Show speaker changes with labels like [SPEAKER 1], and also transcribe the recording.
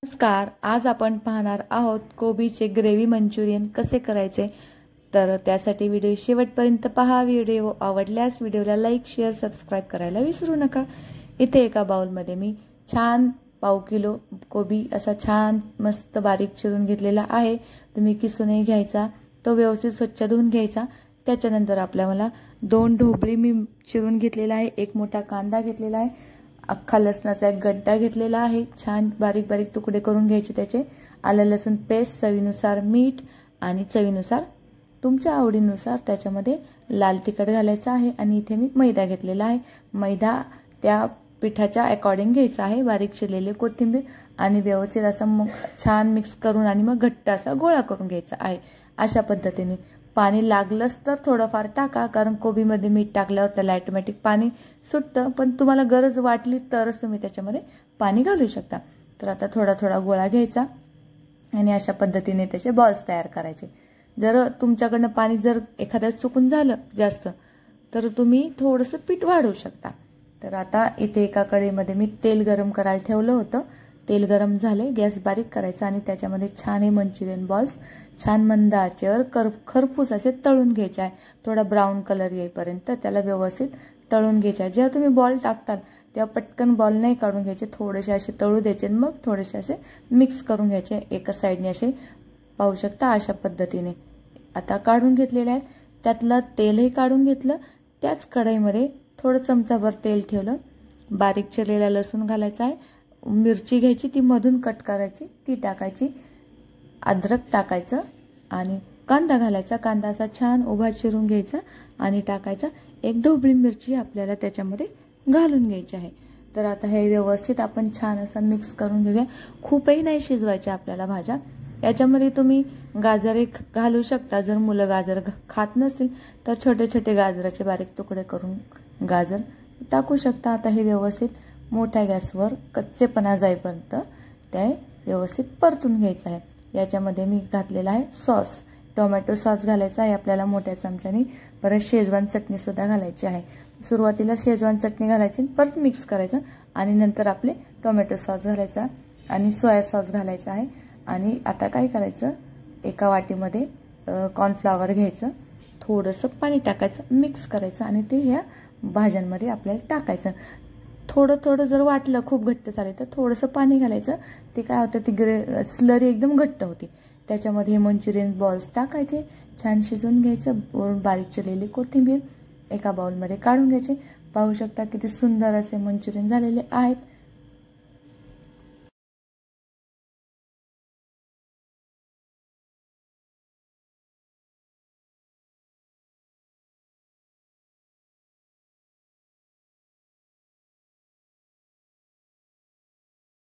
[SPEAKER 1] नमस्कार, आज आपण पाहणार आहोत कोबीचे ग्रेव्ही मंचुरियन कसे करायचे। तर त्यासाठी व्हिडिओ शेवटपर्यंत पहा। व्हिडिओ आवडल्यास व्हिडिओला लाईक, शेअर, सबस्क्राइब करायला विसरू नका। इथे एका बाउलमध्ये मी छान पाव किलो कोबी असा छान मस्त बारीक चिरून घेतलेला आहे। तुम्ही किसूनही घ्यायचा, तो व्यवस्थित स्वच्छ धुवून घ्यायचा। त्याच्यानंतर आपल्याला 2 ढोबळी मी चिरून घेतलेला आहे, एक मोठा कांदा घेतलेला आहे, अख्खा लसणाचा एक गड्डा घेतलेला आहे, छान बारीक बारीक तुकडे करून घ्यायचे त्याचे, आलं लसूण पेस्ट, चवीनुसार मीठ आणि चवीनुसार तुमच्या आवडीनुसार त्याच्यामध्ये लाल तिखट घालायचं आहे। आणि इथे मी मैदा घेतलेला आहे, मैदा त्या पिठाच्या अकॉर्डिंग घ्यायचा आहे, बारीक चिरलेली कोथिंबीर आणि व्यवस्थित असं छान मिक्स करून आणि मग घट्ट असा गोळा करून घ्यायचा आहे। अशा पद्धतीने पाणी लागलंच तर थोडंफार टाका, कारण कोबीमध्ये मीठ टाकल्यावर त्याला ऑटोमॅटिक पाणी सुटतं, पण तुम्हाला गरज वाटली तरच तुम्ही त्याच्यामध्ये पाणी घालू शकता। तर आता थोडा थोडा गोळा घ्यायचा आणि अशा पद्धतीने त्याचे बॉल्स तयार करायचे। जर तुमच्याकडनं पाणी जर एखाद्या चुकून झालं जास्त तर तुम्ही थोडंसं पीठ वाढवू शकता। तर आता इथे एका कढईमध्ये मी तेल गरम करायला ठेवलं होतं, तेल गरम झाले, गॅस बारीक करायचा आणि त्याच्यामध्ये छान हे मंचुरियन बॉल्स छान मंद आचेवर खरपूस असे तळून घ्यायचे आहे। थोडा ब्राऊन कलर येईपर्यंत त्याला व्यवस्थित तळून घ्यायचे आहे। जेव्हा तुम्ही बॉल टाकताल तेव्हा पटकन बॉल नाही काढून घ्यायचे, थोडेसे असे तळू द्यायचे, मग थोडेसे असे मिक्स करून घ्यायचे एका साईडने, असे पाहू शकता अशा पद्धतीने। आता काढून घेतलेले आहेत, त्यातलं तेलही काढून घेतलं, त्याच कढईमध्ये थोडं चमचाभर तेल ठेवलं, बारीक चिरलेला लसूण घालायचा आहे, मिरची घ्यायची ती मधून कट करायची ती टाकायची, अद्रक टाकायचं आणि कांदा घालायचा, कांदा असा छान उभा चिरून घ्यायचा आणि टाकायचा, एक ढोबळी मिरची आपल्याला त्याच्यामध्ये घालून घ्यायची आहे। तर आता हे व्यवस्थित आपण छान असं मिक्स करून घेऊया। खूपही नाही शिजवायच्या आपल्याला भाज्या, याच्यामध्ये तुम्ही गाजर घालू शकता, जर मुलं गाजर खात नसतील तर छोटे छोटे गाजराचे बारीक तुकडे करून गाजर टाकू शकता। आता हे व्यवस्थित मोठ्या गॅसवर कच्चेपणा जाईपर्यंत ते व्यवस्थित परतून घ्यायचं आहे। याच्यामध्ये मी घातलेला आहे सॉस, टोमॅटो सॉस घालायचा आहे आपल्याला मोठ्या चमच्याने, परत शेजवान चटणी सुद्धा घालायची आहे। सुरुवातीला शेजवान चटणी घालायची, परत मिक्स करायचं आणि नंतर आपले टोमॅटो सॉस घालायचा आणि सोया सॉस घालायचा आहे। आणि आता काय करायचं, एका वाटीमध्ये कॉर्नफ्लॉवर घ्यायचं, थोडंसं पाणी टाकायचं, मिक्स करायचं आणि ते ह्या भाज्यांमध्ये आपल्याला टाकायचं। थोडं थोडं जर वाटलं खूप घट्ट झाले तर थोडंसं पाणी घालायचं, ते काय होतं ती स्लरी एकदम घट्ट होती। त्याच्यामध्ये हे मंचुरियन बॉल्स टाकायचे, छान शिजवून घ्यायचं, वरून बारीक चिरलेली कोथिंबीर एका बाउलमध्ये काढून घ्यायचे। पाहू शकता किती सुंदर असे मंचुरियन झालेले आहेत।